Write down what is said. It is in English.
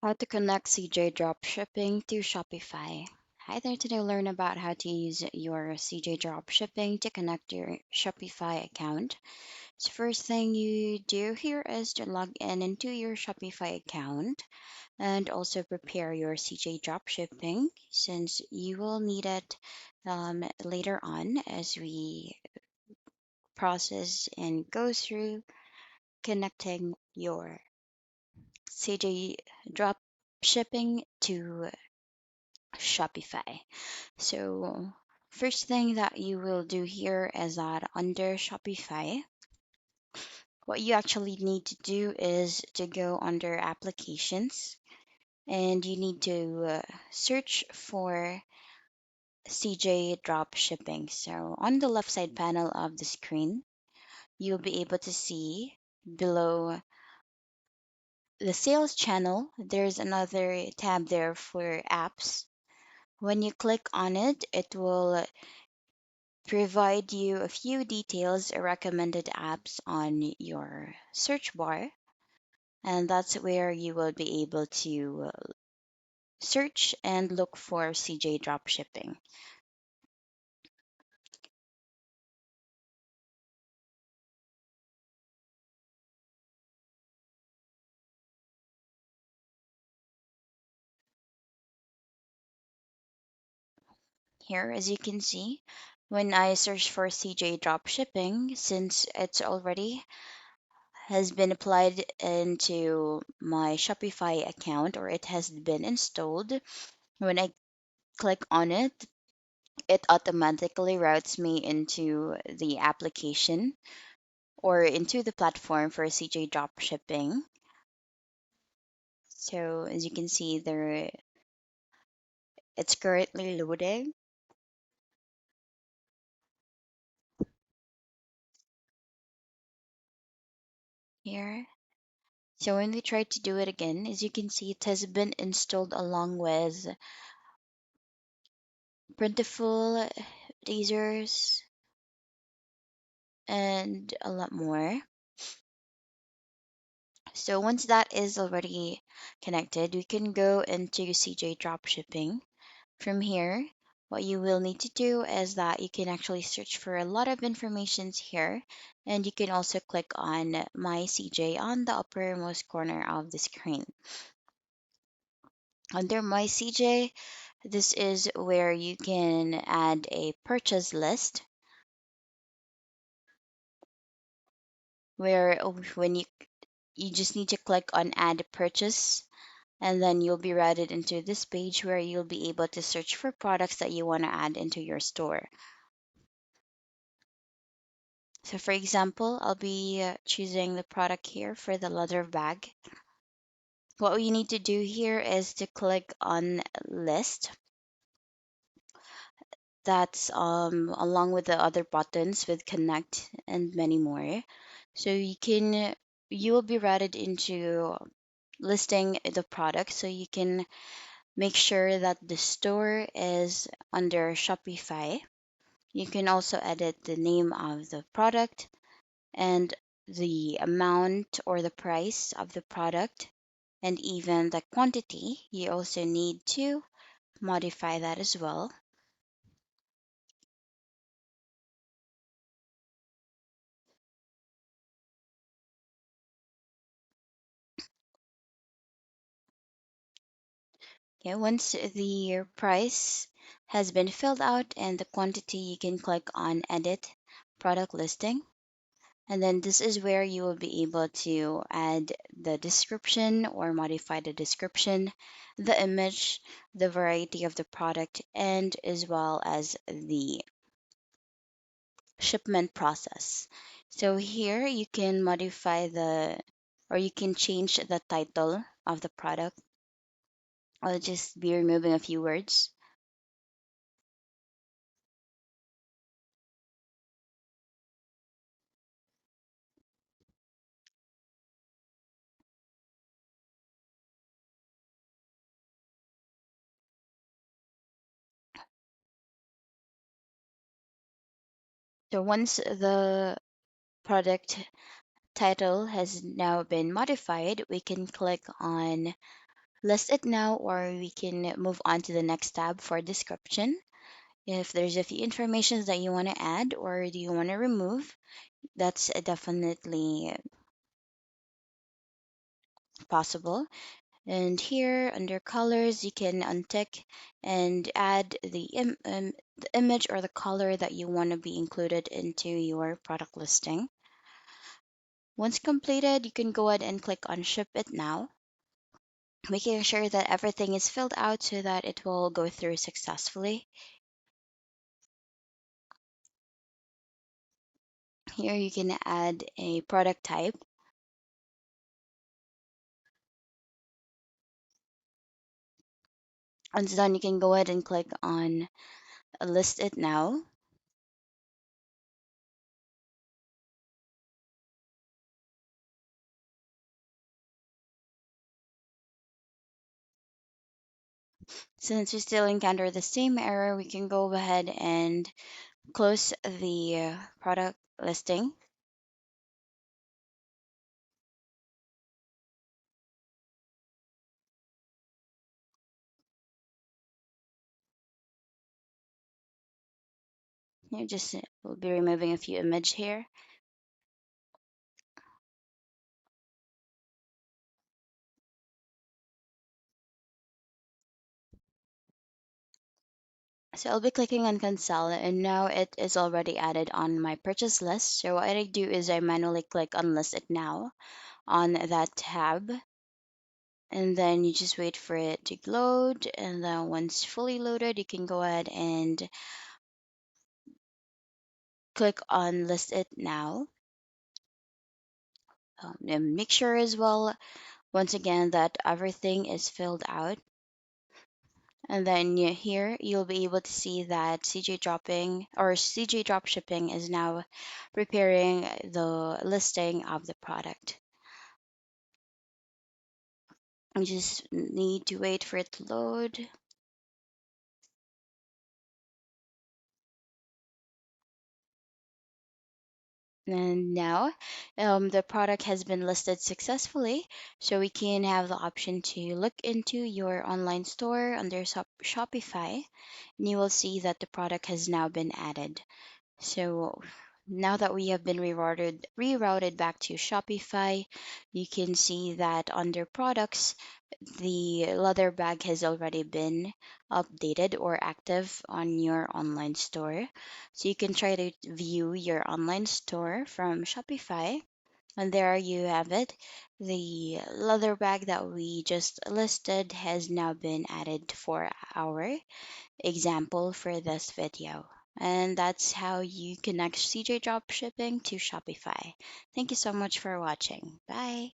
How to connect CJ Dropshipping to Shopify. Hi there, today learn about how to use your CJ Dropshipping to connect your Shopify account. So first thing you do here is to log in into your Shopify account and also prepare your CJ Dropshipping since you will need it later on as we process and go through connecting your CJ Dropshipping to Shopify. So, first thing that you will do here is that under Shopify, what you actually need to do is to go under applications and you need to search for CJ Dropshipping. So, on the left side panel of the screen, you'll be able to see below the sales channel, there's another tab there for apps. When you click on it, it will provide you a few details or recommended apps on your search bar, and that's where you will be able to search and look for CJ Dropshipping. Here, as you can see, when I search for CJ Dropshipping, since it's already has been applied into my Shopify account or it has been installed, when I click on it, it automatically routes me into the application or into the platform for CJ Dropshipping. So as you can see there, it's currently loading here. So when we try to do it again, as you can see, it has been installed along with printable lasers and a lot more. So once that is already connected, we can go into CJ Dropshipping. From here, what you will need to do is that you can actually search for a lot of informations here, and you can also click on My CJ on the uppermost corner of the screen. Under My CJ, this is where you can add a purchase list, where when you just need to click on Add Purchase, and then you'll be routed into this page where you'll be able to search for products that you want to add into your store. So for example, I'll be choosing the product here for the leather bag. What we need to do here is to click on list. That's along with the other buttons with connect and many more. So you will be routed into listing the product so you can make sure that the store is under Shopify. You can also edit the name of the product and the amount or the price of the product and even the quantity. You also need to modify that as well. Okay, once the price has been filled out and the quantity, you can click on edit product listing. And then this is where you will be able to add the description or modify the description, the image, the variety of the product, and as well as the shipment process. So here you can modify or you can change the title of the product. I'll just be removing a few words. So once the product title has now been modified, we can click on list it now, or we can move on to the next tab for description. If there's a few informations that you want to add or do you want to remove, that's definitely possible. And here under colors, you can untick and add the image or the color that you want to be included into your product listing. Once completed, you can go ahead and click on Ship It Now, making sure that everything is filled out so that it will go through successfully. Here you can add a product type. Once done, you can go ahead and click on List It Now. Since we still encounter the same error, we can go ahead and close the product listing. You just will be removing a few image here. So I'll be clicking on cancel, and now it is already added on my purchase list. So what I do is I manually click on list it now on that tab, and then you just wait for it to load, and then once fully loaded, you can go ahead and click on list it now. And make sure as well, once again, that everything is filled out. And then here you'll be able to see that CJ Dropping or CJ Dropshipping is now preparing the listing of the product. You just need to wait for it to load. And now the product has been listed successfully, so we can have the option to look into your online store under Shopify, and you will see that the product has now been added. So now that we have been rerouted back to Shopify, you can see that under products, the leather bag has already been updated or active on your online store. So you can try to view your online store from Shopify. And there you have it. The leather bag that we just listed has now been added for our example for this video. And that's how you connect CJ Dropshipping to Shopify. Thank you so much for watching. Bye.